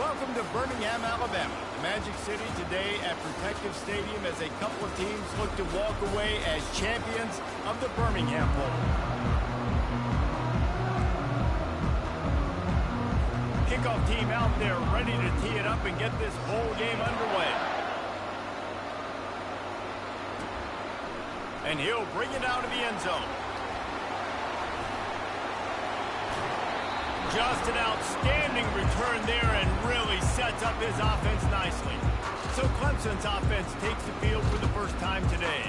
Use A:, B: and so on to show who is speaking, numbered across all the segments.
A: Welcome to Birmingham, Alabama, the Magic City today at Protective Stadium as a couple of teams look to walk away as champions of the Birmingham Bowl. Kickoff team out there ready to tee it up and get this bowl game underway. And he'll bring it out of the end zone. Just an outstanding return there and really sets up his offense nicely. So Clemson's offense takes the field for the first time today.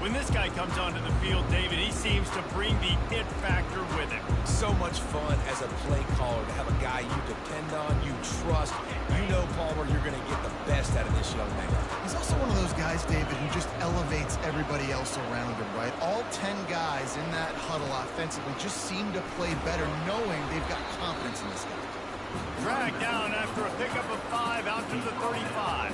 A: When this guy comes onto the field, David, he seems to bring the it factor with him.
B: So much fun as a play caller to have a guy you depend on, you trust. You know, Palmer, you're going to get the best out of this young man.
C: He's also one of those guys, David, who just elevates everybody else around him, right? All 10 guys in that huddle offensively just seem to play better knowing they've got confidence in this guy.
A: Dragged down after a pickup of 5 out to the 35.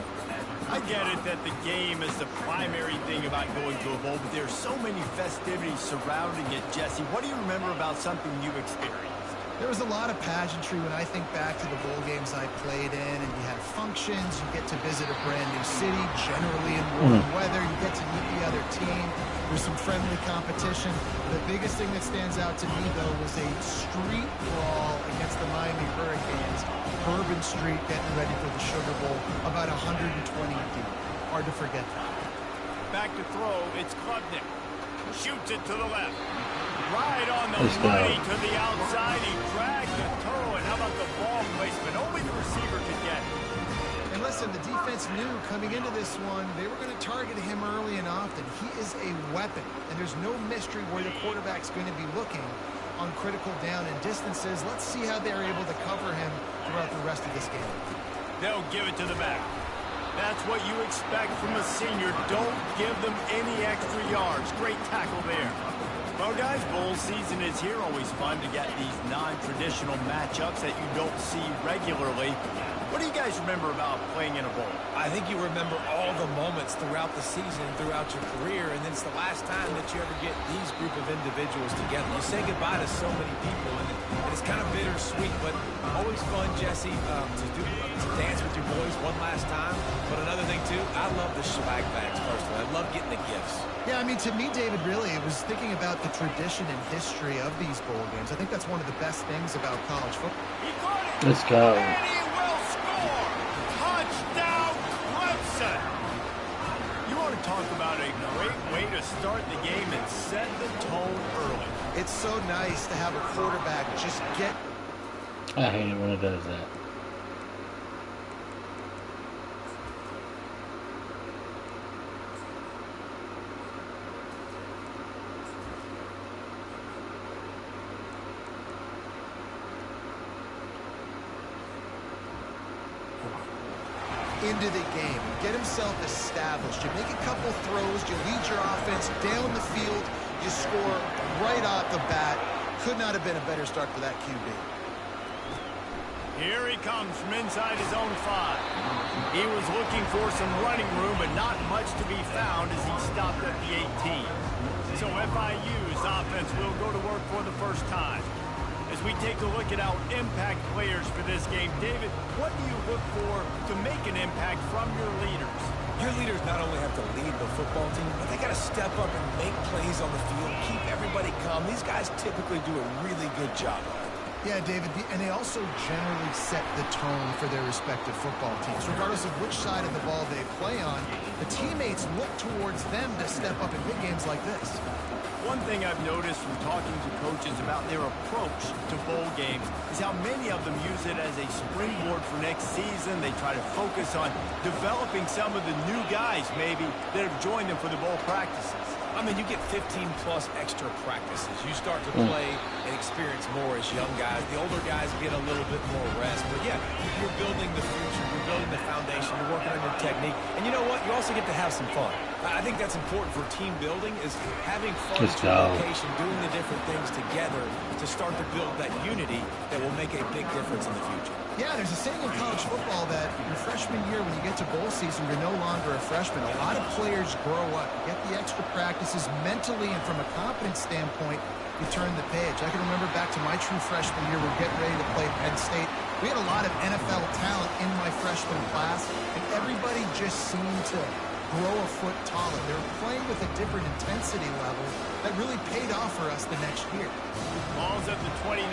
A: I get it that the game is the primary thing about going to a bowl, but there's so many festivities surrounding it, Jesse. What do you remember about something you experienced?
C: There was a lot of pageantry when I think back to the bowl games I played in, and you have functions, you get to visit a brand new city, generally in warm weather, you get to meet the other team, there's some friendly competition. The biggest thing that stands out to me, though, was a street brawl against the Miami Hurricanes, Bourbon Street getting ready for the Sugar Bowl, about 120 deep. Hard to forget that.
A: Back to throw, it's Klubnik. Shoots it to the left. Right on the money to the outside. He dragged the toe, and how about the ball placement? Only the receiver could get it.
C: And listen, the defense knew coming into this one, they were going to target him early and often. He is a weapon, and there's no mystery where the quarterback's going to be looking on critical down and distances. Let's see how they're able to cover him throughout the rest of this game.
A: They'll give it to the back. That's what you expect from a senior. Don't give them any extra yards. Great tackle there. Well, guys, bowl season is here. Always fun to get these non-traditional matchups that you don't see regularly. What do you guys remember about playing in a bowl?
B: I think you remember all the moments throughout the season, throughout your career, and then it's the last time that you ever get these group of individuals together. You say goodbye to so many people, and it's kind of bittersweet, but always fun, Jesse, to dance with your boys one last time. But another thing, too, I love the swag bags, personally. I love getting the gifts.
C: Yeah, I mean, to me, David, really, it was thinking about the tradition and history of these bowl games. I think that's one of the best things about college football.
D: Let's go.
A: And he will score! Touchdown, Clemson! You want to talk about a great way to start the game and set the tone early.
C: It's so nice to have a quarterback just get...
D: I hate it when it does that.
C: into the game, get himself established. You make a couple throws, you lead your offense down the field, you score right off the bat. Could not have been a better start for that QB.
A: Here he comes from inside his own 5. He was looking for some running room, but not much to be found as he stopped at the 18. So FIU's offense will go to work for the first time. As we take a look at our impact players for this game, David, what do you look for to make an impact from your leaders?
B: Your leaders not only have to lead the football team, but they got to step up and make plays on the field, keep everybody calm. These guys typically do a really good job of it.
C: Yeah, David, and they also generally set the tone for their respective football teams. Regardless of which side of the ball they play on, the teammates look towards them to step up in big games like this.
A: One thing I've noticed from talking to coaches about their approach to bowl games is how many of them use it as a springboard for next season. They try to focus on developing some of the new guys, maybe, that have joined them for the bowl practices.
B: I mean, you get 15-plus extra practices. You start to play and experience more as young guys. The older guys get a little bit more rest. But, yeah, you're building the future. You're building the foundation. You're working on your technique. And you know what? You also get to have some fun. I think that's important for team building is having fun to location, doing the different things together to start to build that unity that will make a big difference in the future.
C: Yeah, there's a saying in college football that your freshman year, when you get to bowl season, you're no longer a freshman. A lot of players grow up, get the extra practices mentally, and from a confidence standpoint, you turn the page. I can remember back to my true freshman year, we're getting ready to play Penn State. We had a lot of NFL talent freshman class, and everybody just seemed to grow a foot taller. They were playing with a different intensity level that really paid off for us the next year.
A: Ball's at the 29.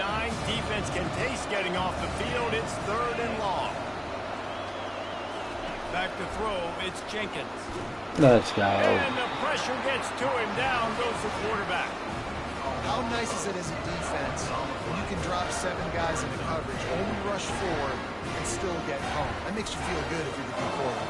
A: Defense can taste getting off the field. It's 3rd and long. Back to throw. It's Jenkins.
D: Let's go.
A: And the pressure gets to him. Down goes the quarterback.
C: How nice is it as a defense when you can drop 7 guys into coverage, only rush 4, and still get home? That makes you feel good if you're the D quarterback.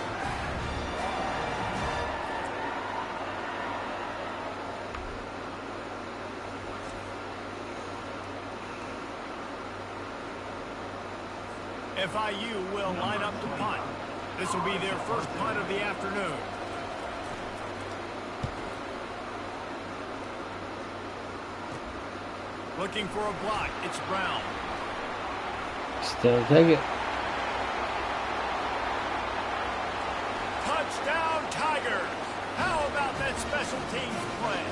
A: FIU will line up to punt. This will be their first punt of the afternoon. Looking for a block. It's Brown.
D: Still take it.
A: Touchdown, Tigers. How about that special teams play?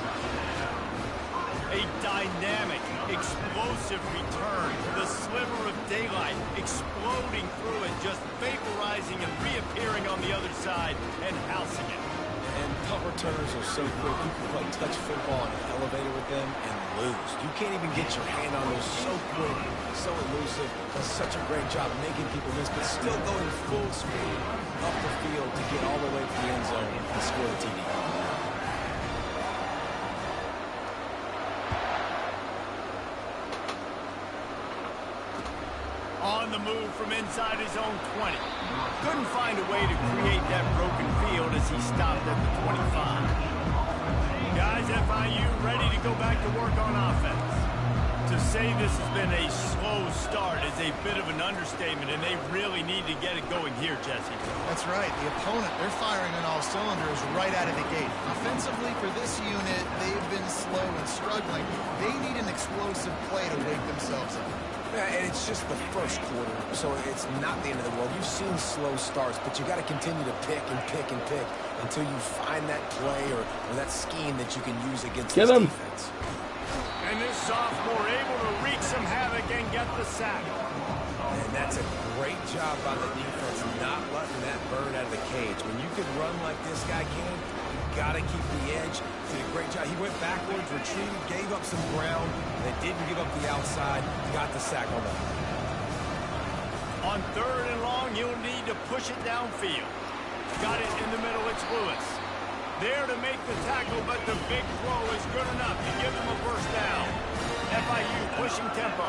A: A dynamic, explosive return. The sliver of daylight exploding through it, just vaporizing and reappearing on the other side and housing it.
B: And punt returners are so quick. You can play touch football in an elevator with them and lose. You can't even get your hand on those. So quick, so elusive. Does such a great job making people miss, but still going full speed up the field to get all the way to the end zone and score the TD.
A: On the move from inside his own 20. Couldn't find a way to create that broken field as he stopped at the 25. Guys, FIU ready to go back to work on offense. To say this has been a slow start is a bit of an understatement, and they really need to get it going here, Jesse.
C: That's right. The opponent, they're firing on all cylinders right out of the gate. Offensively, for this unit, they've been slow and struggling. They need an explosive play to wake themselves up.
B: Yeah, and it's just the first quarter, so it's not the end of the world. You've seen slow starts, but you got to continue to pick and pick and pick until you find that play or that scheme that you can use against this defense.
A: And this sophomore able to wreak some havoc and get the sack.
B: And that's a great job by the defense, not letting that bird out of the cage. When you can run like this guy can, you got to keep the edge. Did a great job. He went backwards, retrieved, gave up some ground, and didn't give up the outside. Got the sack on that.
A: On 3rd and long, you'll need to push it downfield. Got it in the middle. It's Lewis. There to make the tackle, but the big throw is good enough to give them a first down. FIU pushing tempo.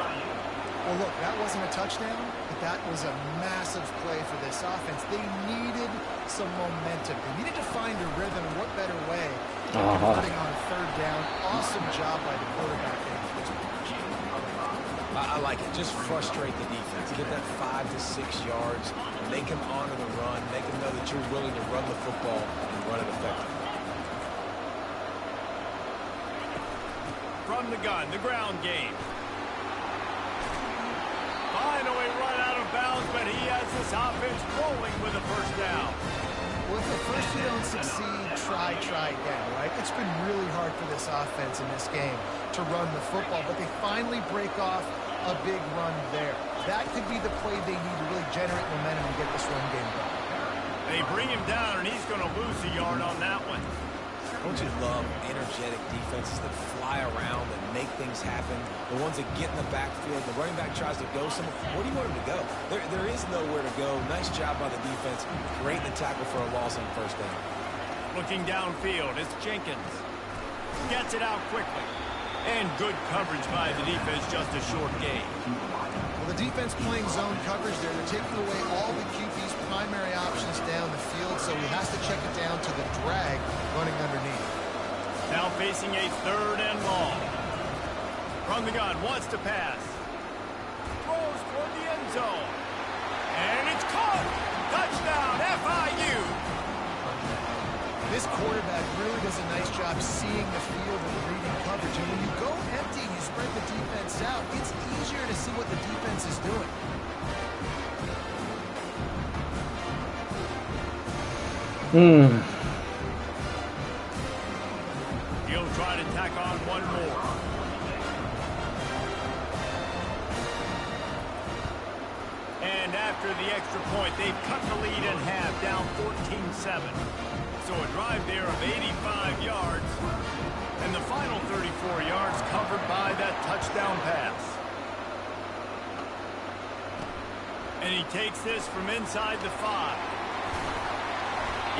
C: Well, look, that wasn't a touchdown, but that was a massive play for this offense. They needed some momentum. They needed to find a rhythm, and what better way than converting on 3rd down. Awesome job by the quarterback there.
B: I like it. Just frustrate the defense. Get that 5 to 6 yards. Make them honor the run. Make them know that you're willing to run the football and run it effectively.
A: From the gun, the ground game. Finally run out of bounds, but he has this offense rolling with a first down.
C: Well, if at first you don't succeed, try again, right? It's been really hard for this offense in this game to run the football, but they finally break off a big run there. That could be the play they need to really generate momentum and get this run game going.
A: They bring him down, and he's going to lose a yard on that one.
B: Don't you love energetic defenses that fly around and make things happen? The ones that get in the backfield, the running back tries to go somewhere. Where do you want him to go? There is nowhere to go. Nice job by the defense. Great in the tackle for a loss on first down.
A: Looking downfield, it's Jenkins. Gets it out quickly. And good coverage by the defense, just a short gain.
C: Well, the defense playing zone coverage there. They're taking away all the QB's primary options down the field, so he has to check it down to the drag running underneath.
A: Now facing a 3rd and long. From the gun, wants to pass. Throws toward the end zone. And it's caught. Touchdown, FIU.
C: This quarterback really does a nice job seeing the field and reading coverage. And when you go empty and you spread the defense out, it's easier to see what the defense is doing.
A: He'll try to tack on one more. And after the extra point. They've cut the lead in half, down 14-7. So a drive there of 85 yards. And the final 34 yards covered by that touchdown pass. And he takes this from inside the 5.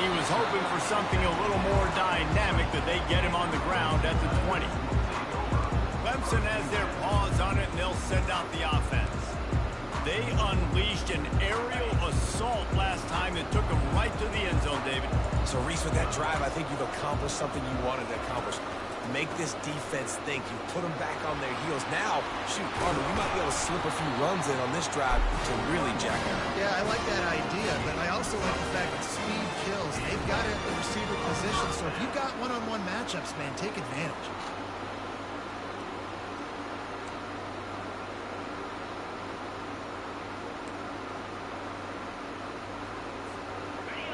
A: He was hoping for something a little more dynamic, that they get him on the ground at the 20. Clemson has their paws on it, and they'll send out the offense. They unleashed an aerial assault last time that took them right to the end zone, David.
B: So, Reese, with that drive, I think you've accomplished something you wanted to accomplish. Make this defense think. You put them back on their heels. Now, shoot, Carter, you might be able to slip a few runs in on this drive to really jack it up.
C: Yeah, I like that idea, but I also like the fact that speed kills. They've got it at the receiver position, so if you've got one-on-one matchups, man, take advantage.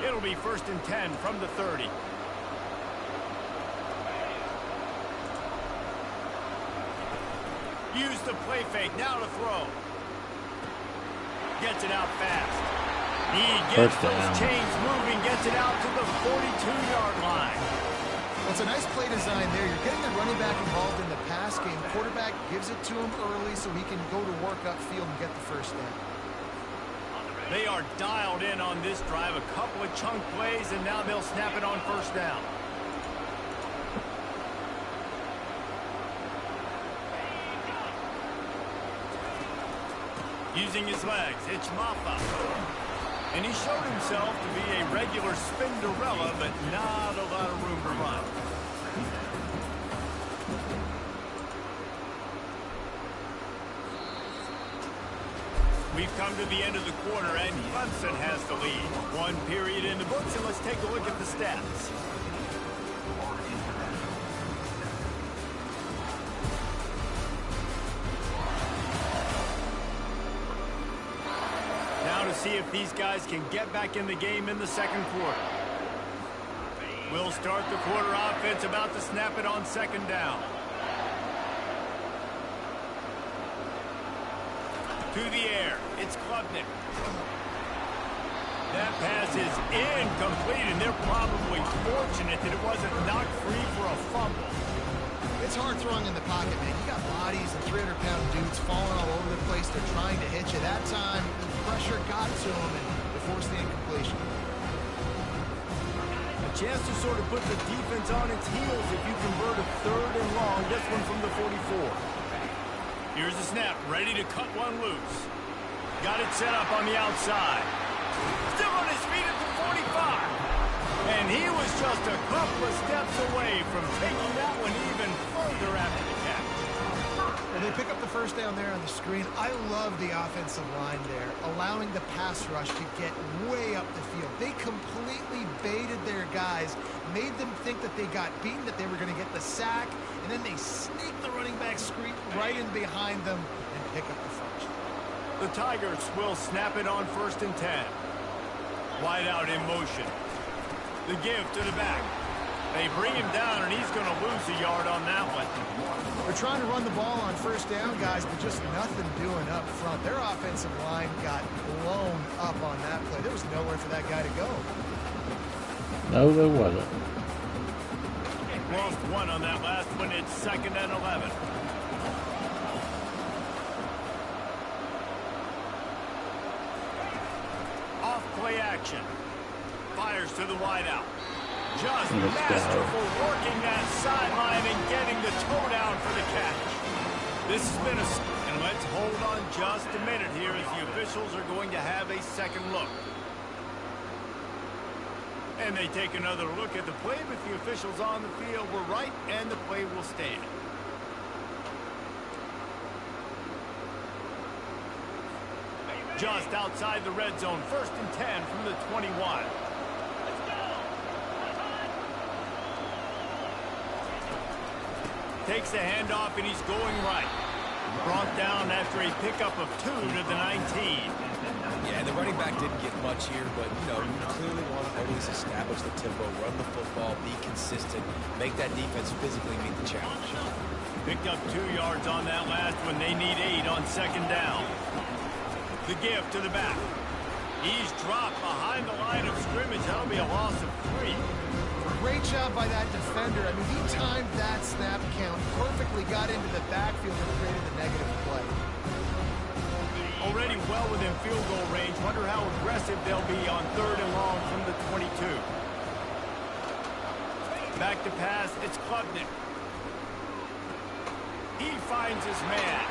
A: It'll be 1st and 10 from the 30. Use the play fake, now to throw. Gets it out fast. He gets those chains moving, gets it out to the 42-yard line.
C: Well, it's a nice play design there. You're getting the running back involved in the pass game. Quarterback gives it to him early so he can go to work upfield and get the first down.
A: They are dialed in on this drive. A couple of chunk plays, and now they'll snap it on 1st down. Using his legs, it's Maffa. And he showed himself to be a regular Spinderella, but not a lot of room to run. We've come to the end of the quarter, and Clemson has the lead. 1 period in the books, and let's take a look at the stats. Now to see if these guys can get back in the game in the 2nd quarter. We'll start the quarter offense, about to snap it on 2nd down. To the air, it's Klubnik. That pass is incomplete, and they're probably fortunate that it wasn't knocked free for a fumble.
C: It's hard throwing in the pocket, man. You got bodies and 300-pound dudes falling all over the place. They're trying to hit you. That time, the pressure got to them, and they forced the incompletion.
A: A chance to sort of put the defense on its heels if you convert a 3rd and long. This one from the 44. Here's the snap, ready to cut one loose. Got it set up on the outside. Still on his feet at the 45. And he was just a couple of steps away from taking that one even further after the catch.
C: Well, they pick up the 1st down there on the screen. I love the offensive line there, allowing the pass rush to get way up the field. They completely baited their guys, made them think that they got beaten, that they were going to get the sack, and then they sneak the running back screen right in behind them and pick up the function.
A: The Tigers will snap it on 1st and 10. Wide out in motion. The give to the back. They bring him down, and he's going to lose a yard on that one.
C: They're trying to run the ball on 1st down, guys, but just nothing doing up front. Their offensive line got blown up on that play. There was nowhere for that guy to go.
D: No, there wasn't.
A: Lost one on that last one. It's 2nd and 11. Off play action. Fires to the wideout. Just masterful working that sideline and getting the toe down for the catch. This has been and let's hold on just a minute here as the officials are going to have a 2nd look. And they take another look at the play, but the officials on the field were right, and the play will stand. Just outside the red zone, 1st and 10 from the 21. Takes the handoff, and he's going right. Brought down after a pickup of 2 to the 19.
B: Yeah, the running back didn't get much here, but, you know, you clearly want to always establish the tempo, run the football, be consistent, make that defense physically meet the challenge.
A: Picked up 2 yards on that last one. They need 8 on 2nd down. The give to the back. He's dropped behind the line of scrimmage. That'll be a loss of 3.
C: Great job by that defender. I mean, he timed that snap count perfectly, got into the backfield and created the negative play.
A: Already well within field goal range. Wonder how aggressive they'll be on 3rd and long from the 22. Back to pass, it's Klubnik. He finds his man.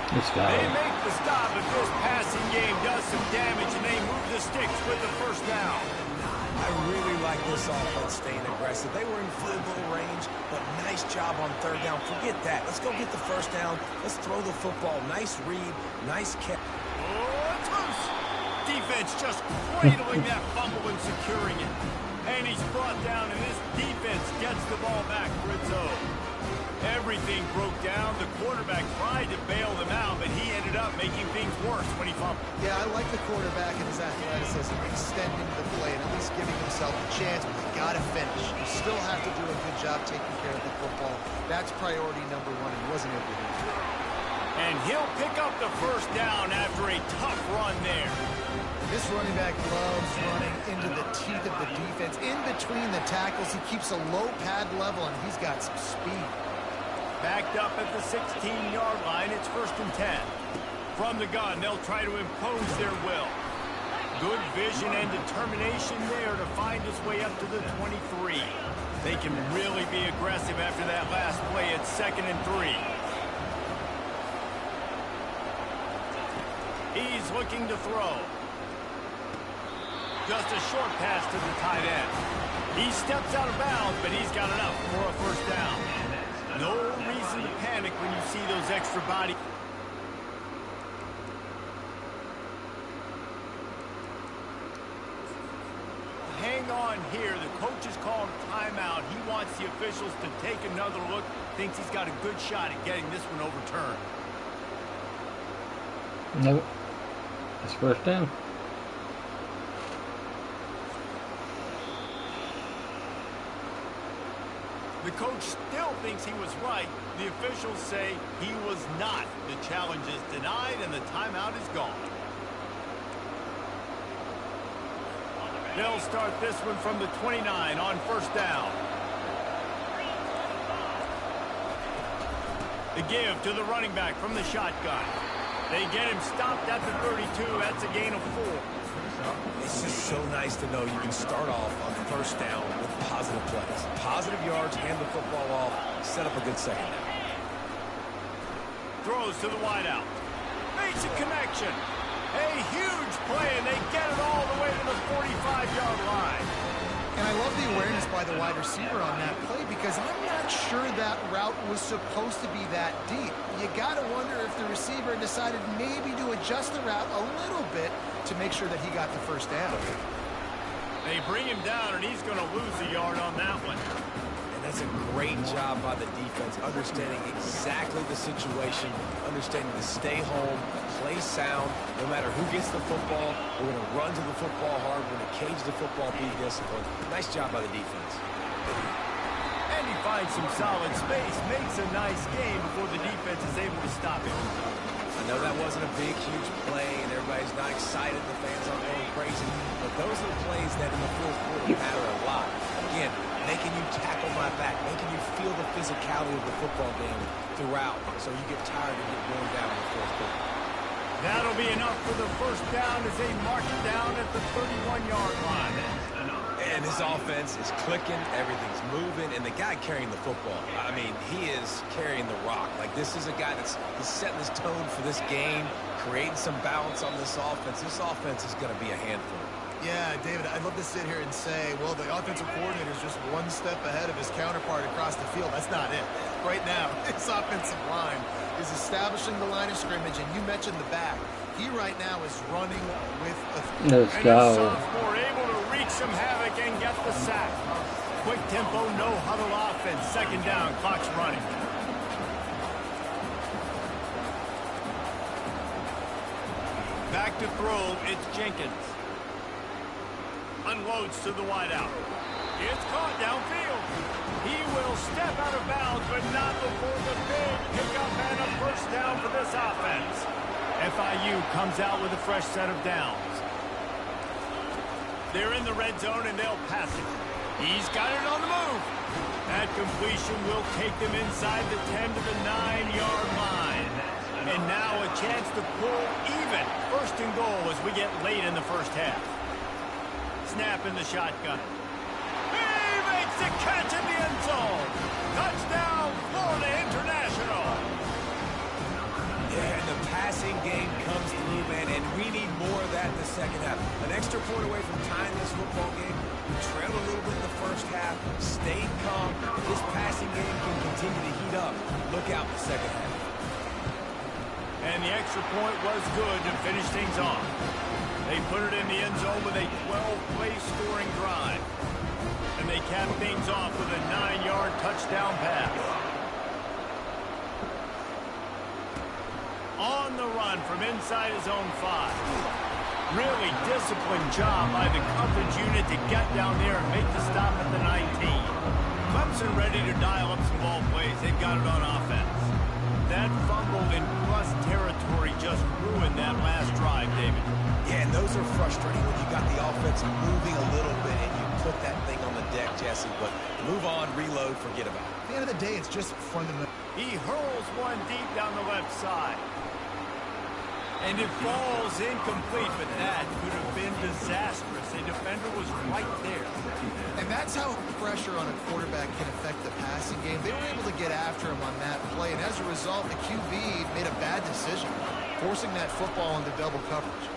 A: They make the stop, but this passing game does some damage, and they move the sticks with the first down.
B: I really like this offense staying aggressive. They were in field goal range, but nice job on 3rd down. Forget that. Let's go get the first down. Let's throw the football. Nice read, nice catch.
A: Oh, it's loose. Defense just cradling that fumble and securing it. And he's brought down, and this defense gets the ball back for its own. Everything broke down. The quarterback tried to bail them out, but he ended up making things worse when he fumbled.
C: Yeah, I like the quarterback and his athleticism, extending the play and at least giving himself a chance, but you got to finish. You still have to do a good job taking care of the football. That's priority number 1, and he wasn't able to do it.
A: And he'll pick up the first down after a tough run there.
C: This running back loves running into the teeth of the defense. In between the tackles, he keeps a low pad level, and he's got some speed.
A: Backed up at the 16-yard line, it's 1st and 10. From the gun, they'll try to impose their will. Good vision and determination there to find his way up to the 23. They can really be aggressive after that last play at 2nd and 3. He's looking to throw. Just a short pass to the tight end. He steps out of bounds, but he's got enough for a first down. No reason to panic when you see those extra bodies. Hang on here. The coach is calling timeout. He wants the officials to take another look. Thinks he's got a good shot at getting this one overturned.
D: No. It's first down.
A: The coach still thinks he was right. The officials say he was not. The challenge is denied, and the timeout is gone. They'll start this one from the 29 on 1st down. The give to the running back from the shotgun. They get him stopped at the 32. That's a gain of 4.
B: It's just so nice to know you can start off on 1st down with positive plays. Positive yards, hand the football off, set up a good 2nd down.
A: Throws to the wideout. Makes a connection. A huge play, and they get it all the way to the 45-yard line.
C: And I love the awareness by the wide receiver on that play because I'm not sure that route was supposed to be that deep. You got to wonder if the receiver decided maybe to adjust the route a little bit to make sure that he got the first down.
A: They bring him down, and he's going to lose a yard on that one.
B: And that's a great job by the defense, understanding exactly the situation, understanding to stay home, play sound. No matter who gets the football, we're going to run to the football hard. We're going to cage the football, be disciplined. Nice job by the defense.
A: And he finds some solid space, makes a nice game before the defense is able to stop him.
B: I know that wasn't a big, huge play, and everybody's not excited. The fans aren't going crazy. But those are the plays that in the 4th quarter matter a lot. Again, making you tackle my back, making you feel the physicality of the football game throughout, so you get tired and get worn down in the 4th quarter.
A: That'll be enough for the first down as they march down at the 31-yard line.
B: And his offense is clicking, everything's moving, and the guy carrying the football, I mean, he is carrying the rock. Like, this is a guy that's setting his tone for this game, creating some balance on this offense. This offense is going to be a handful.
C: Yeah, David, I'd love to sit here and say, well, the offensive coordinator is just one step ahead of his counterpart across the field. That's not it. Right now, this offensive line is establishing the line of scrimmage, and you mentioned the back. He right now is running with a...
D: Let's go.
A: Sophomore able to wreak some havoc and get the sack. Quick tempo, no huddle offense. 2nd down, clock's running. Back to throw, it's Jenkins. Unloads to the wideout. It's caught downfield. He will step out of bounds, but not before the big pickup and a first down for this offense. FIU comes out with a fresh set of downs. They're in the red zone, and they'll pass it. He's got it on the move. That completion will take them inside the 10 to the 9-yard line. And now a chance to pull even. First and goal as we get late in the first half. Snap in the shotgun. He makes the catch in the end zone. Touchdown, Florida International.
B: Yeah, and the passing game comes through, man, and we need more of that in the second half. An extra point away from tying this football game. We trailed a little bit in the first half, stayed calm. This passing game can continue to heat up. Look out in the second half.
A: And the extra point was good to finish things off. They put it in the end zone with a 12-play scoring drive. And they cap things off with a 9-yard touchdown pass. On the run from inside his own 5. Really disciplined job by the coverage unit to get down there and make the stop at the 19. Clemson ready to dial up some ball plays. They've got it on offense. That fumble in plus territory just ruined that last drive, David.
B: Yeah, and those are frustrating when you got the offense moving a little bit and you put that thing on the deck, Jesse. But move on, reload, forget about it.
C: At the end of the day, it's just fundamental.
A: He hurls one deep down the left side. And it falls incomplete, but that could have been disastrous. A defender was right there.
C: And that's how pressure on a quarterback can affect the passing game. They were able to get after him on that play, and as a result, the QB made a bad decision, forcing that football into double coverage.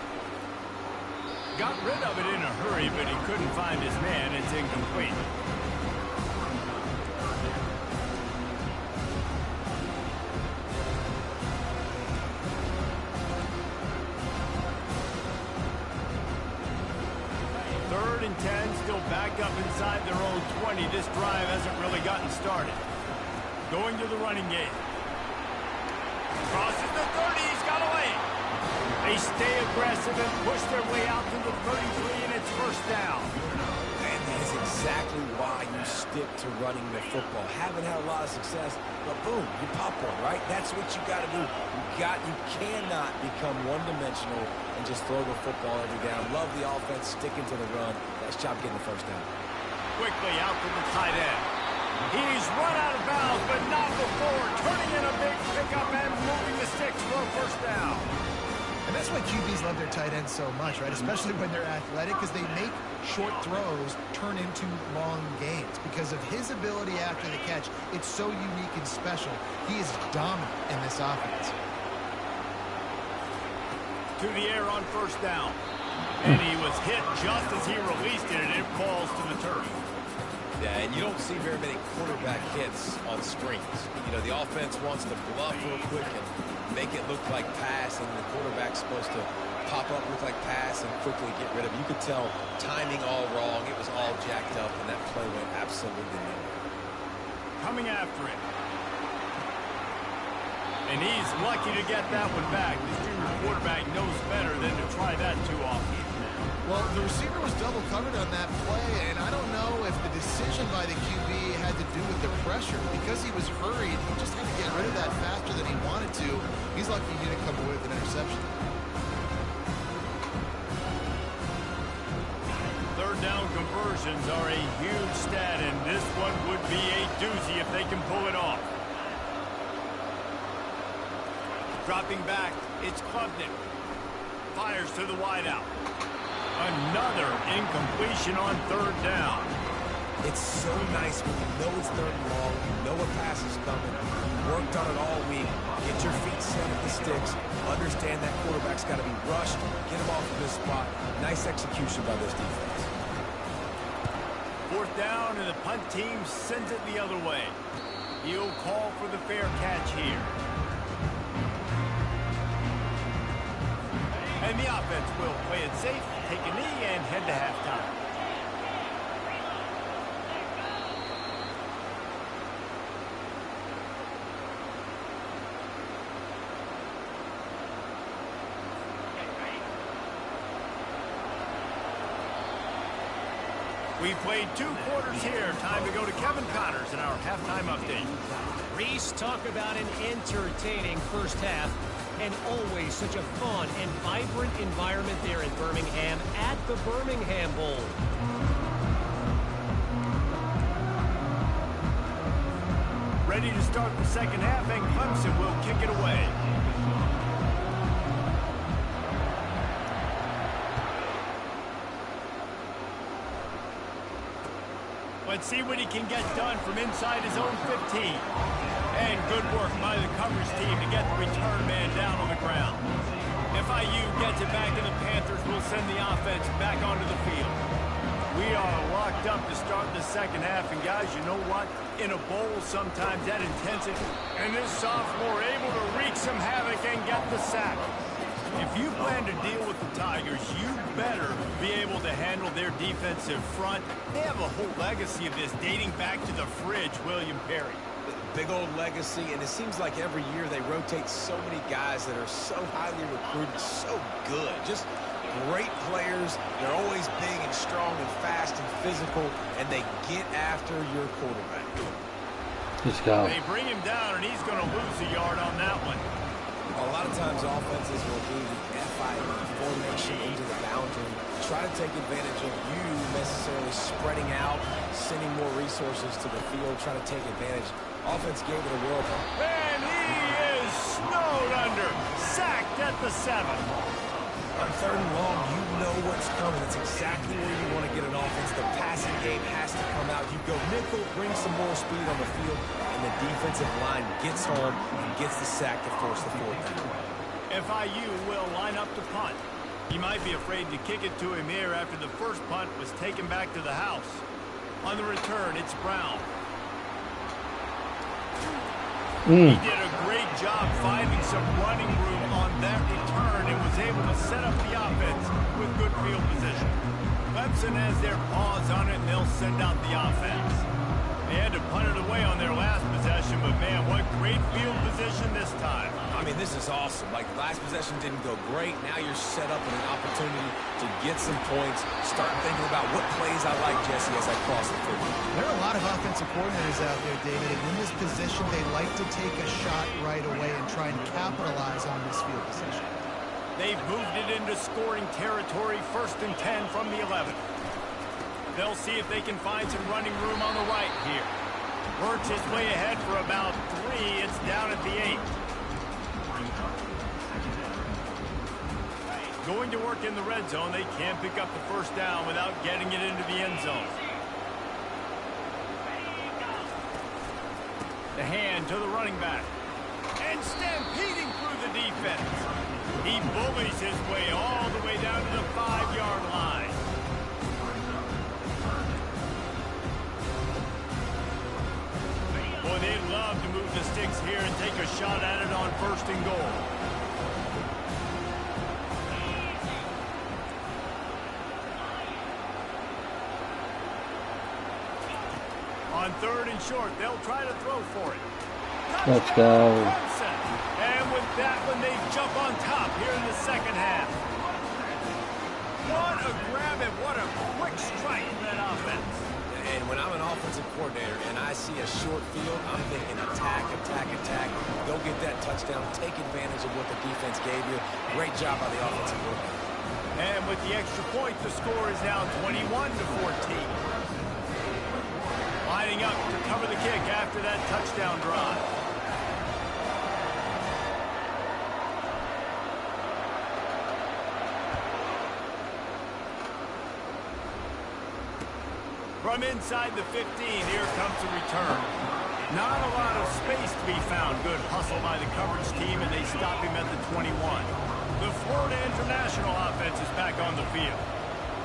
A: Got rid of it in a hurry, but he couldn't find his man. It's incomplete. Third and 10, still back up inside their own 20. This drive hasn't really gotten started. Going to the running game. Crosses the 30, he's got away. They stay aggressive and push their way out to the 33, and it's first down.
B: And that is exactly why you stick to running the football. Haven't had a lot of success, but boom, you pop one, right? That's what you got to do. You cannot become one-dimensional and just throw the football every down. Love the offense, sticking to the run. Nice job getting the first down.
A: Quickly out to the tight end. He's run out of bounds, but not before turning in a big pickup and moving the sticks for a first down.
C: And that's why QBs love their tight ends so much, right? Especially when they're athletic, because they make short throws turn into long gains. Because of his ability after the catch, it's so unique and special. He is dominant in this offense.
A: To the air on first down. And he was hit just as he released it, and it falls to the turf.
B: Yeah, and you don't see very many quarterback hits on screens. You know, the offense wants to bluff real quick and make it look like pass, and the quarterback's supposed to pop up, look like pass, and quickly get rid of it. You could tell timing all wrong. It was all jacked up, and that play went absolutely nowhere.
A: Coming after it. And he's lucky to get that one back. This junior quarterback knows better than to try that too often.
C: Well, the receiver was double covered on that play, and I don't know if the decision by the QB had to do with the pressure. Because he was hurried, he just had to get rid of that faster than he wanted to. He's lucky he didn't come away with an interception.
A: Third down conversions are a huge stat, and this one would be a doozy if they can pull it off. Dropping back, it's Klubnik. Fires to the wideout. Another incompletion on third down.
B: It's so nice when you know it's third and long, you know a pass is coming, you worked on it all week, get your feet set at the sticks, understand that quarterback's got to be rushed, get him off of this spot. Nice execution by this defense.
A: Fourth down, and the punt team sends it the other way. He'll call for the fair catch here. And the offense will play it safe, take a knee, and head to halftime. We played 2 quarters here. Time to go to Kevin Connors in our halftime update.
E: Reese, talk about an entertaining first half. And always such a fun and vibrant environment there in Birmingham at the Birmingham Bowl.
A: Ready to start the second half, and Clemson will kick it away. Let's see what he can get done from inside his own 15. And good work by the coverage team to get the return man down on the ground. FIU gets it back, and the Panthers will send the offense back onto the field. We are locked up to start the second half, and guys, you know what? In a bowl, sometimes that intensity, and this sophomore able to wreak some havoc and get the sack. If you plan to deal with the Tigers, you better be able to handle their defensive front. They have a whole legacy of this dating back to the fridge, William Perry.
B: Big old legacy, and it seems like every year they rotate so many guys that are so highly recruited, so good. Just great players. They're always big and strong and fast and physical, and they get after your quarterback.
D: Let's go.
A: They bring him down, and he's going to lose a yard on that one.
B: A lot of times offenses will do the FIU formation into the boundary, try to take advantage of you necessarily spreading out, sending more resources to the field, trying to take advantage. Offense gave it a whirl.
A: And he is snowed under, sacked at the 7.
B: On 3rd and long, you know what's coming. It's exactly where you want to get an offense. The passing game has to come out. You go nickel, bring some more speed on the field, and the defensive line gets home and gets the sack to force the 4th down.
A: FIU will line up to punt. He might be afraid to kick it to him here after the first punt was taken back to the house. On the return, it's Brown. He did a great job finding some running room on that return and was able to set up the offense with good field position. Clemson has their paws on it, and they'll send out the offense. They had to punt it away on their last possession, but man, what great field position this time.
B: I mean, this is awesome. Like, last possession didn't go great. Now you're set up with an opportunity to get some points. Start thinking about what plays I like, Jesse, as I cross the field.
C: There are a lot of offensive coordinators out there, David, and in this position, they like to take a shot right away and try and capitalize on this field position.
A: They've moved it into scoring territory, 1st and 10 from the 11. They'll see if they can find some running room on the right here. Works his way ahead for about 3. It's down at the 8. Going to work in the red zone. They can't pick up the 1st down without getting it into the end zone. The hand to the running back. And stampeding through the defense. He bullies his way all the way down to the 5-yard line. Boy, they'd love to move the sticks here and take a shot at it on 1st and goal. On 3rd and short, they'll try to throw for it.
D: Let's go.
A: Clemson. And with that one, they jump on top here in the second half. What a grab and what a quick strike from that offense.
B: And when I'm an offensive coordinator and I see a short field, I'm thinking attack, attack, attack. Go get that touchdown. Take advantage of what the defense gave you. Great job by the offensive coordinator.
A: And with the extra point, the score is now 21-14. Lining up to cover the kick after that touchdown drive. From inside the 15, here comes the return. Not a lot of space to be found. Good hustle by the coverage team, and they stop him at the 21. The Florida International offense is back on the field.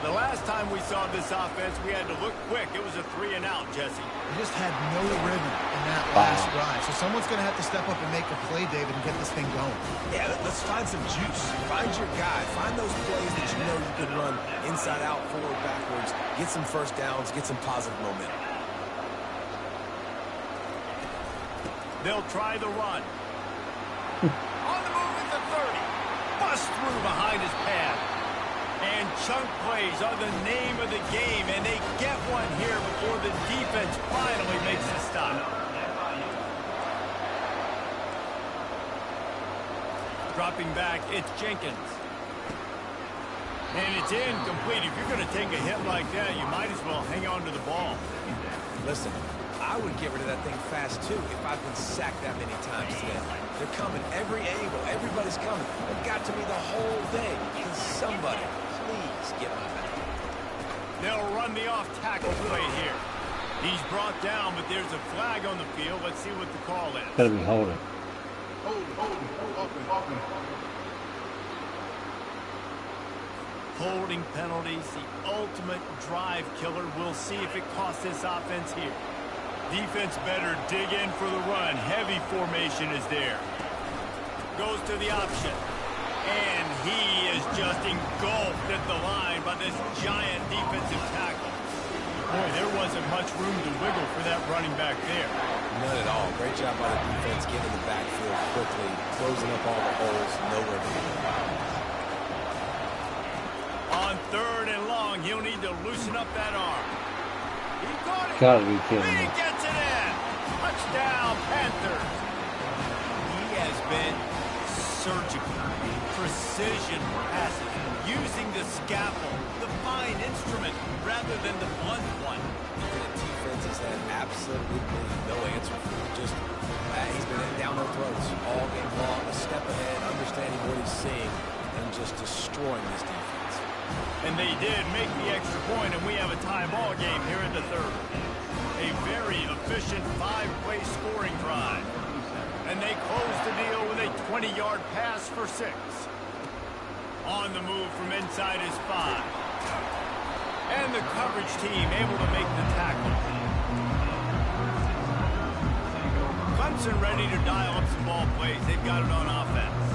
A: The last time we saw this offense, we had to look quick. It was a 3-and-out, Jesse.
C: They just had no rhythm in that last drive. So someone's going to have to step up and make a play, David, and get this thing going.
B: Yeah, let's find some juice. Find your guy. Find those plays that you know you can run inside out, forward, backwards. Get some 1st downs. Get some positive momentum.
A: They'll try the run. On the move at the 30. Bust through behind his pad. And chunk plays are the name of the game, and they get one here before the defense finally makes a stop. Dropping back, it's Jenkins. And it's incomplete. If you're going to take a hit like that, you might as well hang on to the ball.
B: Listen, I would get rid of that thing fast, too, if I've been sacked that many times today. They're coming every angle. Everybody's coming. It got to me the whole day. Can somebody please get my back?
A: They'll run the off-tackle play here. He's brought down, but there's a flag on the field. Let's see what the call is.
D: Gotta be holding.
A: Holding penalties, the ultimate drive killer. We'll see if it costs this offense here. Defense better dig in for the run. Heavy formation is there. Goes to the option. And he is just engulfed at the line by this giant defensive tackle. Boy, there wasn't much room to wiggle for that running back there.
B: None at all. Great job by the defense getting in the backfield quickly, closing up all the holes, nowhere to go.
A: On 3rd and long, he'll need to loosen up that arm. He caught it.
D: Gotta be kidding
A: He
D: me.
A: gets it in. Touchdown, Panthers. He has been surgical, precision passes, using the scalpel, the fine instrument, rather than the blunt one.
B: The defense has had absolutely no answer for him. Just, he's been down their throats all game long, a step ahead, understanding what he's seeing, and just destroying this defense.
A: And they did make the extra point, and we have a tie ball game here in the 3rd. A very efficient 5-play scoring drive. And they close the deal with a 20-yard pass for 6. On the move from inside his 5. And the coverage team able to make the tackle. Clemson ready to dial up some ball plays. They've got it on offense.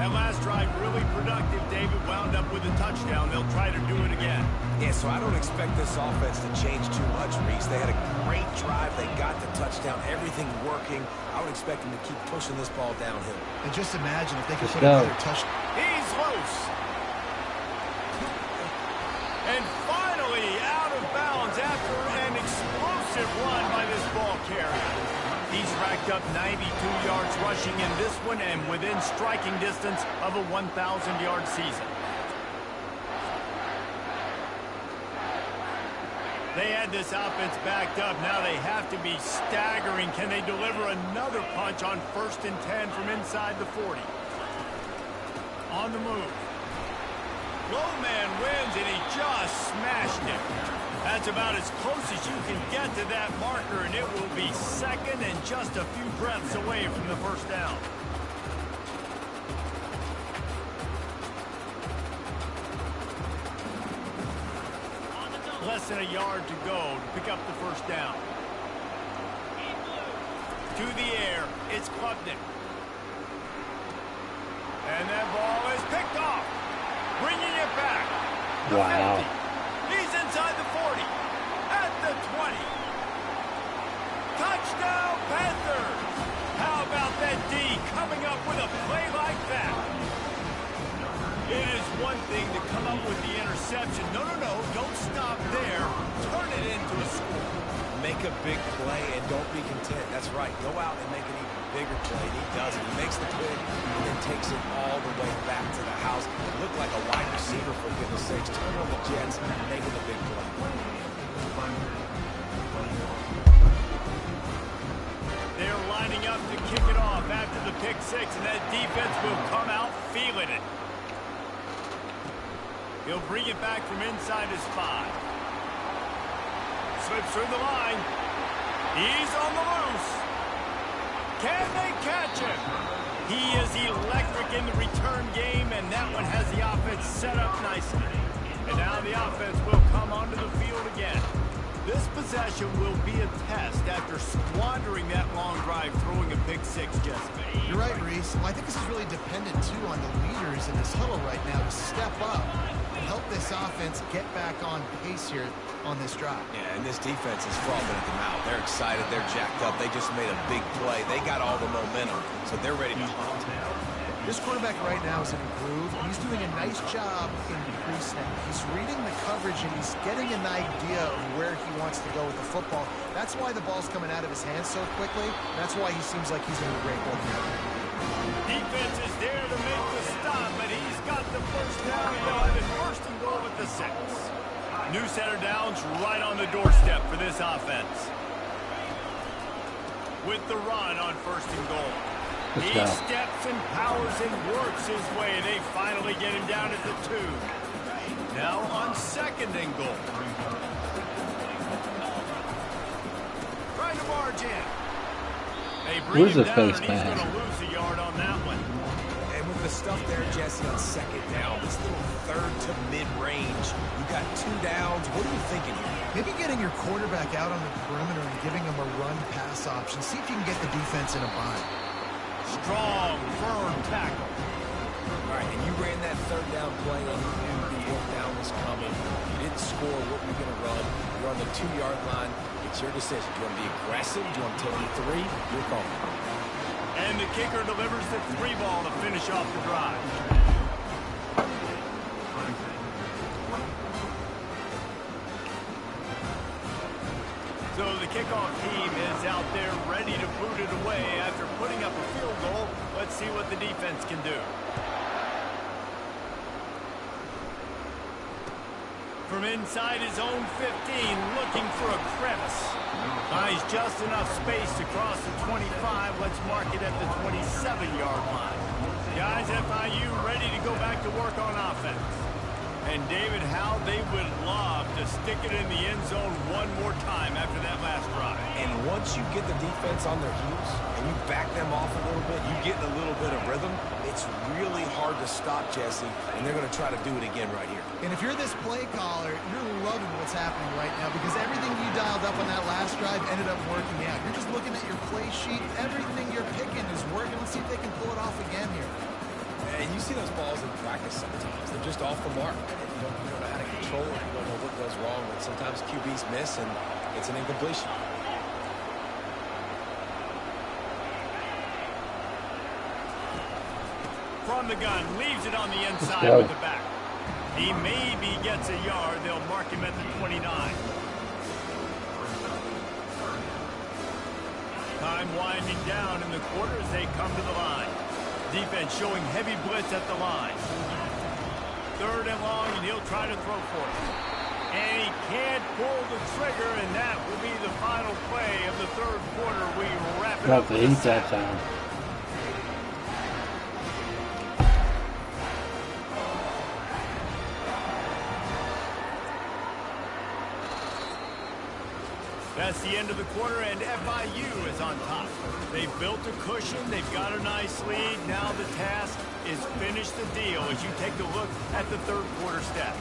A: That last drive really productive. David wound up with a touchdown. They'll try to do it again.
B: Yeah, so I don't expect this offense to change too much, Reese. They had a great drive. They got the touchdown. Everything working. I would expect them to keep pushing this ball downhill.
C: And just imagine if they could
D: Let's
C: put
D: go.
C: another touchdown.
A: He's loose. And finally out of bounds after an explosive run by this ball carrier. He's racked up 92 yards rushing in this one and within striking distance of a 1,000-yard season. They had this offense backed up. Now they have to be staggering. Can they deliver another punch on 1st and 10 from inside the 40? On the move. Low man wins, and he just smashed it. That's about as close as you can get to that marker, and it will be 2nd and just a few breaths away from the 1st down. Less than a yard to go to pick up the 1st down. To the air, it's Klubnik. And that ball is picked off. Bringing it back.
D: Wow.
A: 50. He's inside the 40. At the 20. Touchdown, Panthers. How about that D coming up with a play like that? It is one thing to come up with the interception. No, don't stop there. Turn it into a score.
B: Make a big play and don't be content. That's right. Go out and make an even bigger play. And he does it. He makes the pick and then takes it all the way back to the house. Looked like a wide receiver, for goodness sakes. Turn on the Jets, making the big play.
A: They're lining up to kick it off after the pick 6, and that defense will come out feeling it. He'll bring it back from inside his 5. Slips through the line. He's on the loose. Can they catch him? He is electric in the return game, and that one has the offense set up nicely. And now the offense will come onto the field again. This possession will be a test after squandering that long drive, throwing a pick 6, Jessica.
C: You're right, Reese. Well, I think this is really dependent, too, on the leaders in this huddle right now to step up and help this offense get back on pace here on this drive.
B: Yeah, and this defense is frothing at the mouth. They're excited. They're jacked up. They just made a big play. They got all the momentum, so they're ready to hunt.
C: This quarterback right now is in a groove, and he's doing a nice job in pre-snap. He's reading the coverage, and he's getting an idea of where he wants to go with the football. That's why the ball's coming out of his hands so quickly. That's why he seems like he's in a great ball game.
A: Defense is there to make the stop, but he's got the first down. They'll have it first and goal at the 6. New center downs right on the doorstep for this offense. With the run on first and goal. He steps and powers and works his way. They finally get him down at the 2. Now on second and goal. Trying to barge in. They bring him down, and he's going to lose a yard on that one.
B: And with the stuff there, Jesse, on second down, this little third to mid-range, you got 2 downs. What are you thinking here?
C: Maybe getting your quarterback out on the perimeter and giving him a run-pass option. See if you can get the defense in a bind.
A: Strong, firm tackle.
B: All right, and you ran that third down play, and you knew the fourth down was coming. You didn't score. What were you going to run? You're on the 2-yard line. It's your decision. Do you want to be aggressive? Do you want to take the 3? Your call.
A: And the kicker delivers the 3 ball to finish off the drive. So the kickoff team is out there ready to boot it away after putting up a field goal. Let's see what the defense can do. From inside his own 15, looking for a crevice. Finds just enough space to cross the 25. Let's mark it at the 27-yard line. Guys, FIU ready to go back to work on offense. And David, how they would love to stick it in the end zone one more time after that last drive.
B: And once you get the defense on their heels and you back them off a little bit, you get in a little bit of rhythm, it's really hard to stop, Jesse, and they're going to try to do it again right here.
C: And if you're this play caller, you're loving what's happening right now because everything you dialed up on that last drive ended up working out. You're just looking at your play sheet. Everything you're picking is working. Let's see if they can pull it off again here.
B: And you see those balls in practice sometimes. They're just off the mark. You don't know how to control it. You don't know what goes wrong. But sometimes QBs miss, and it's an incompletion.
A: From the gun, leaves it on the inside with the back. He maybe gets a yard. They'll mark him at the 29. Time winding down in the quarter as they come to the line. Defense showing heavy blitz at the line. Third and long, and he'll try to throw for it. And he can't pull the trigger, and that will be the final play of the third quarter. We wrap it up with a sack. That's the end of the quarter, and FIU is on top. They've built a cushion. They've got a nice lead. Now the task is finish the deal as you take a look at the third quarter stats.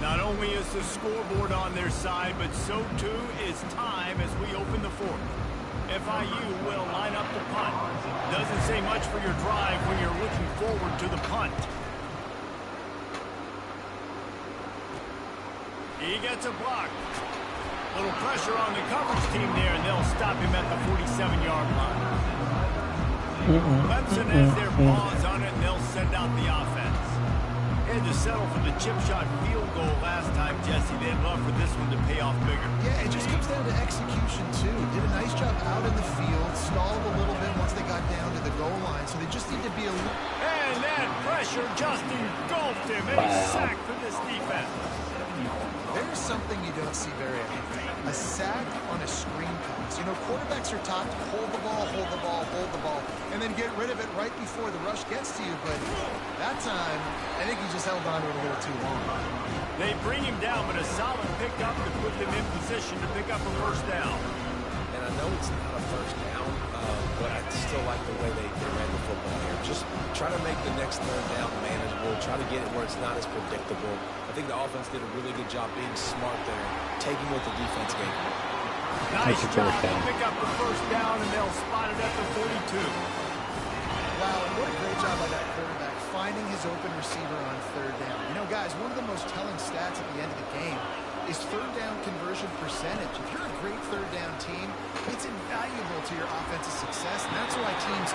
A: Not only is the scoreboard on their side, but so too is time as we open the fourth. FIU will line up the punt. Doesn't say much for your drive when you're looking forward to the punt. He gets a block. Little pressure on the coverage team there, and they'll stop him at the 47-yard line. Clemson has their paws on it, and they'll send out the offense. They had to settle for the chip shot field goal last time, Jesse. They'd love for this one to pay off bigger.
C: Yeah, it just comes down to execution, too. Did a nice job out in the field, stalled a little bit once they got down to the goal line, so they just need to be a little...
A: And that pressure just engulfed him. A sack for this defense.
C: There's something you don't see very often. A sack on a screen pass. You know, quarterbacks are taught to hold the ball, hold the ball, hold the ball, and then get rid of it right before the rush gets to you. But that time, I think he just held on to it a little too long.
A: They bring him down, but a solid pickup to put them in position to pick up a first down.
B: And I know it's not a first down, but I still like the way they ran the football here. Just try to make the next third down manageable. Try to get it where it's not as predictable. I think the offense did a really good job being smart there, taking what the defense gave them.
A: Nice job to pick up the first down, and they'll spot it at the 42.
C: Wow, what a great job by that quarterback, finding his open receiver on third down. You know, guys, one of the most telling stats at the end of the game is third down conversion percentage. If you're a great third down team, it's invaluable to your offensive success, and that's why teams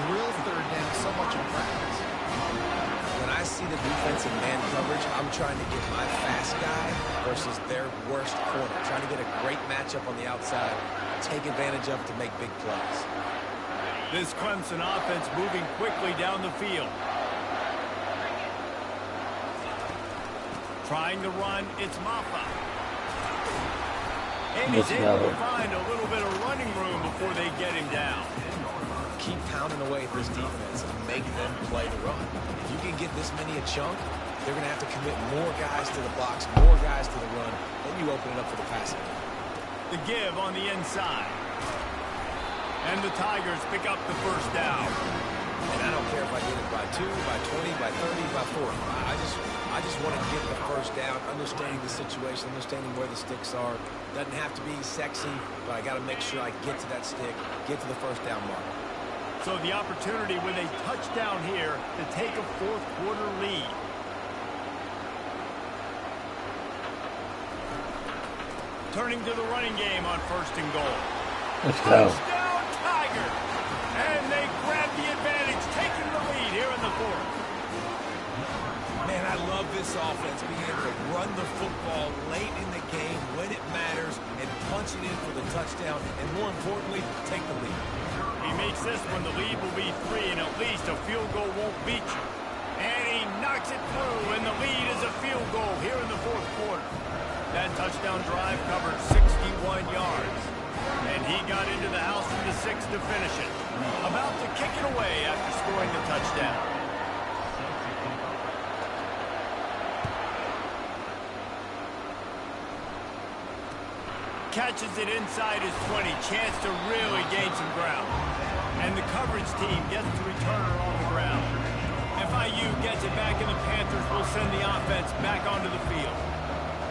C: drill third down so much in practice.
B: When I see the defense in man coverage, I'm trying to get my fast guy versus their worst corner. Trying to get a great matchup on the outside, take advantage of it to make big plays.
A: This Clemson offense moving quickly down the field. Trying to run, it's Maffa. And he's able to find a little bit of running room before they get him down.
B: Keep pounding away at this defense and make them play the run. If you can get this many a chunk, they're going to have to commit more guys to the box, more guys to the run, then you open it up for the passing.
A: The give on the inside. And the Tigers pick up the first down.
B: And I don't care if I get it by 2, by 20, by 30, by 40. I just want to get the first down, understanding the situation, understanding where the sticks are. Doesn't have to be sexy, but I got to make sure I get to that stick, get to the first down mark.
A: So the opportunity with a touchdown here to take a fourth quarter lead. Turning to the running game on first and goal.
D: Let's go.
A: Touchdown Tigers! And they grab the advantage, taking the lead here in the fourth.
B: Man, I love this offense, being able to run the football late in the game when it matters and punch it in for the touchdown, and more importantly, take the lead.
A: He makes this one, the lead will be 3, and at least a field goal won't beat you. And he knocks it through, and the lead is a field goal here in the fourth quarter. That touchdown drive covered 61 yards. And he got into the house from the 6 to finish it. About to kick it away after scoring the touchdown. Catches it inside his 20. Chance to really gain some ground. And the coverage team gets the returner on the ground. FIU gets it back, and the Panthers will send the offense back onto the field.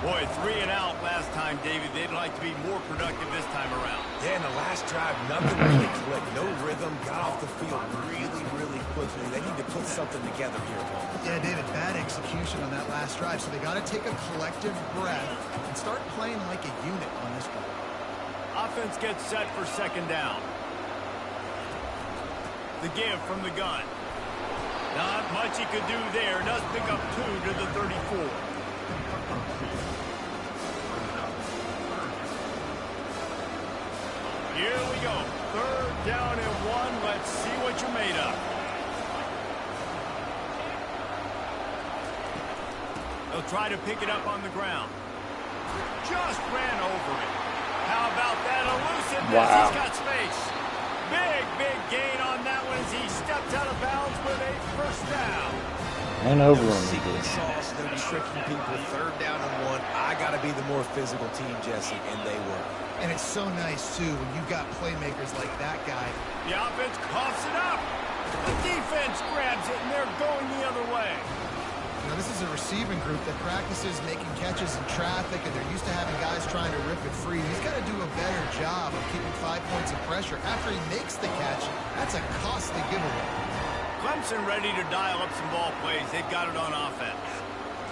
A: Boy, 3 and out last time, David. They'd like to be more productive this time around.
B: Yeah, in the last drive, nothing really clicked. No rhythm, got off the field really quickly. They need to put something together here.
C: Yeah, David, bad execution on that last drive. So they got to take a collective breath and start playing like a unit on this one.
A: Offense gets set for second down. The give from the gun. Not much he could do there. Does pick up 2 to the 34. Here we go. Third down and 1. Let's see what you're made of. They'll try to pick it up on the ground. Just ran over it. How about that elusiveness?
D: Wow.
A: He's got space. Big gain on that one as he stepped out of bounds with a first down.
D: And over him.
B: Secret sauce, they're tricking people. Third down and 1. I got to be the more physical team, Jesse, and they were.
C: And it's so nice, too, when you've got playmakers like that guy.
A: The offense coughs it up. The defense grabs it, and they're going the other way.
C: Now, this is a receiving group that practices making catches in traffic, and they're used to having guys trying to rip it free. He's got to do a better job of keeping 5 points of pressure. After he makes the catch, that's a costly giveaway.
A: Clemson ready to dial up some ball plays. They've got it on offense.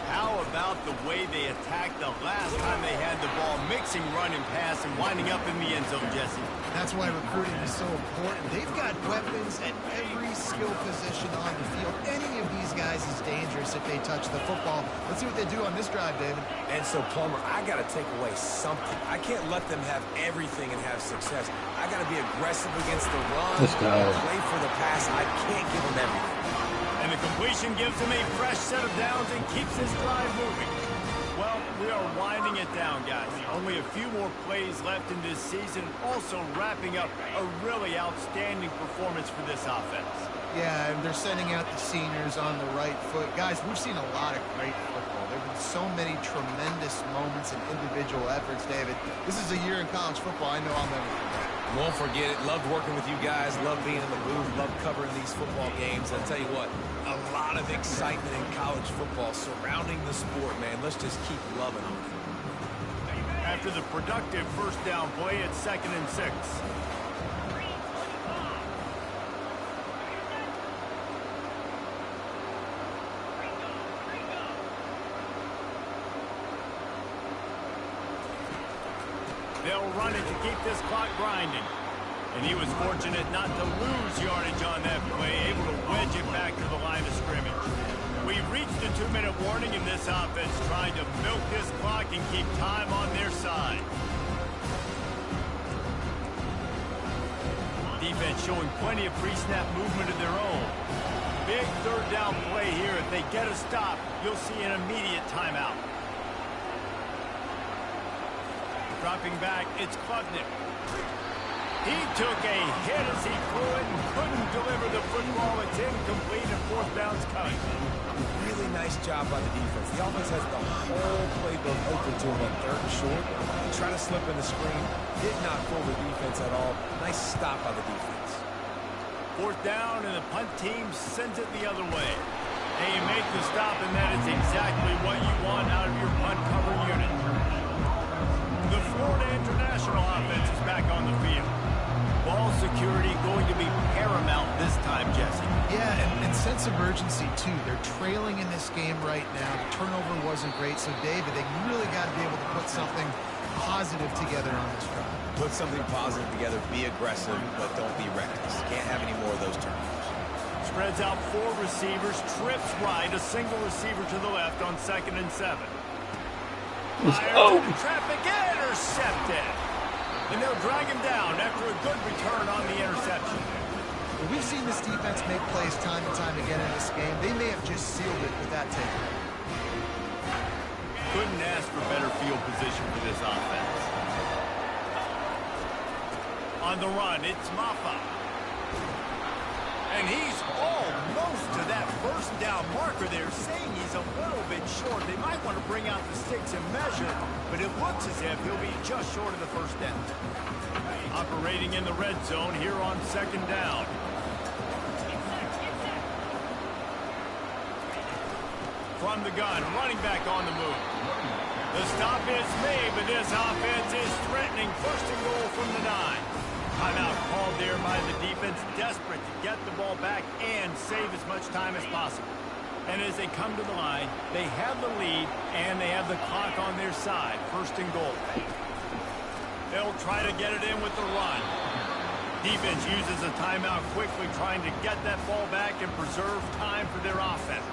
A: How about the way they attacked the last time they had the ball, mixing run and pass and winding up in the end zone, Jesse?
C: That's why recruiting is so important. They've got weapons at every skill position on the field. Any of these guys is dangerous if they touch the football. Let's see what they do on this drive, David.
B: And so, Plummer, I got to take away something. I can't let them have everything and have success. I got to be aggressive against the run,
D: Let's go.
B: play for the pass. I can't give them everything.
A: And the completion gives him a fresh set of downs and keeps this drive moving. Well, we are winding it down, guys. Only a few more plays left in this season. Also wrapping up a really outstanding performance for this offense.
C: Yeah, and they're sending out the seniors on the right foot. Guys, we've seen a lot of great football. There have been so many tremendous moments and individual efforts, David. This is a year in college football I know I'll never forget.
B: Won't forget it. Loved working with you guys. Loved being in the booth. Loved covering these football games. I'll tell you what, a lot of excitement in college football surrounding the sport, man. Let's just keep loving on it.
A: After the productive first down play, it's 2nd and 6. They'll run it to keep this clock grinding. And he was fortunate not to lose yardage on that play, able to wedge it back to the line of scrimmage. We've reached the 2-minute warning in this offense, trying to milk this clock and keep time on their side. Defense showing plenty of pre-snap movement of their own. Big third down play here. If they get a stop, you'll see an immediate timeout. Dropping back, it's Klubnik. He took a hit as he threw it and couldn't deliver the football. It's incomplete and fourth down's coming.
B: Really nice job by the defense. The offense has the whole playbook open to him on third and short. They try to slip in the screen. Did not fool the defense at all. Nice stop by the defense.
A: Fourth down, and the punt team sends it the other way. And you make the stop, and that is exactly what you want out of your punt cover unit. The Florida International offense is back on the field. Ball security going to be paramount this time, Jesse.
C: Yeah, and sense of urgency, too. They're trailing in this game right now. The turnover wasn't great, so, David, they really got to be able to put something positive together on this drive.
B: Put something positive together, be aggressive, but don't be reckless. Can't have any more of those turnovers.
A: Spreads out 4 receivers, trips right, a single receiver to the left on 2nd and 7. Fires into traffic, intercepted. And they'll drag him down after a good return on the interception.
C: Well, we've seen this defense make plays time and time again in this game. They may have just sealed it with that takeaway.
A: Couldn't ask for better field position for this offense. On the run, it's Maffa. And he's almost to that first down marker there, saying he's a little bit short. They might want to bring out the sticks and measure, but it looks as if he'll be just short of the first down. Operating in the red zone here on 2nd down. From the gun, running back on the move. The stop is made, but this offense is threatening 1st and goal from the 9. Timeout called there by the defense, desperate to get the ball back and save as much time as possible. And as they come to the line, they have the lead and they have the clock on their side. 1st and goal. They'll try to get it in with the run. Defense uses a timeout quickly, trying to get that ball back and preserve time for their offense.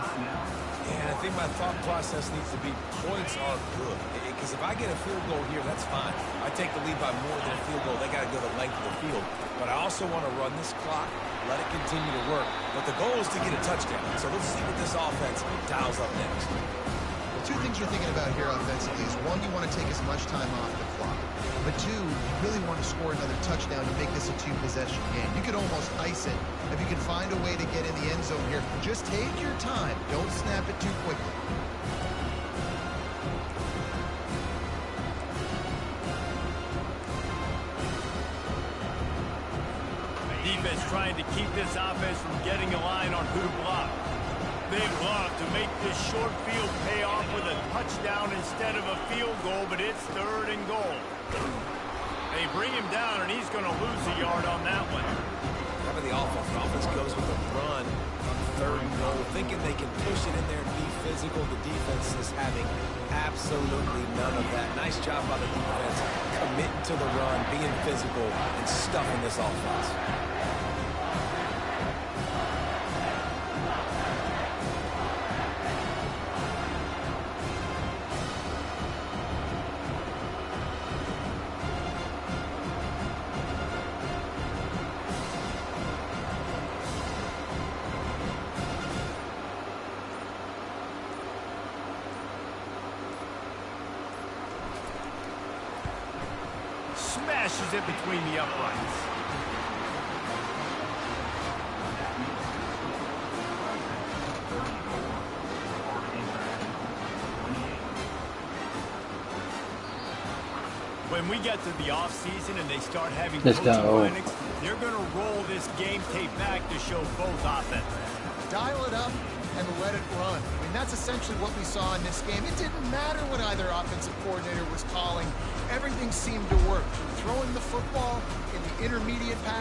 B: And I think my thought process needs to be points are good. Because if I get a field goal here, that's fine. I take the lead by more than a field goal. They got to go the length of the field. But I also want to run this clock, let it continue to work. But the goal is to get a touchdown. So let's see what this offense dials up next.
C: Well, 2 things you're thinking about here offensively is, 1, you want to take as much time off the clock. But 2, you really want to score another touchdown to make this a 2-possession game. You could almost ice it if you can find a way to get in the end zone here. Just take your time. Don't snap it too quickly.
A: Defense trying to keep this offense from getting a line on who to block. They'd love to make this short field pay off with a touchdown instead of a field goal, but it's 3rd and goal. They bring him down, and he's going to lose a yard on that one.
B: How about the offense? The offense goes with a run on 3rd and goal, thinking they can push it in there and be physical. The defense is having absolutely none of that. Nice job by the defense, committing to the run, being physical, and stuffing this offense.
A: Smashes it between the uprights. When we get to the offseason and they start having coaching clinics, they're going to roll this game tape back to show both offenses.
C: Dial it up and let it run. I mean, that's essentially what we saw in this game. It didn't matter what either offensive coordinator was calling. Everything seemed to work. Throwing the football in the intermediate pass.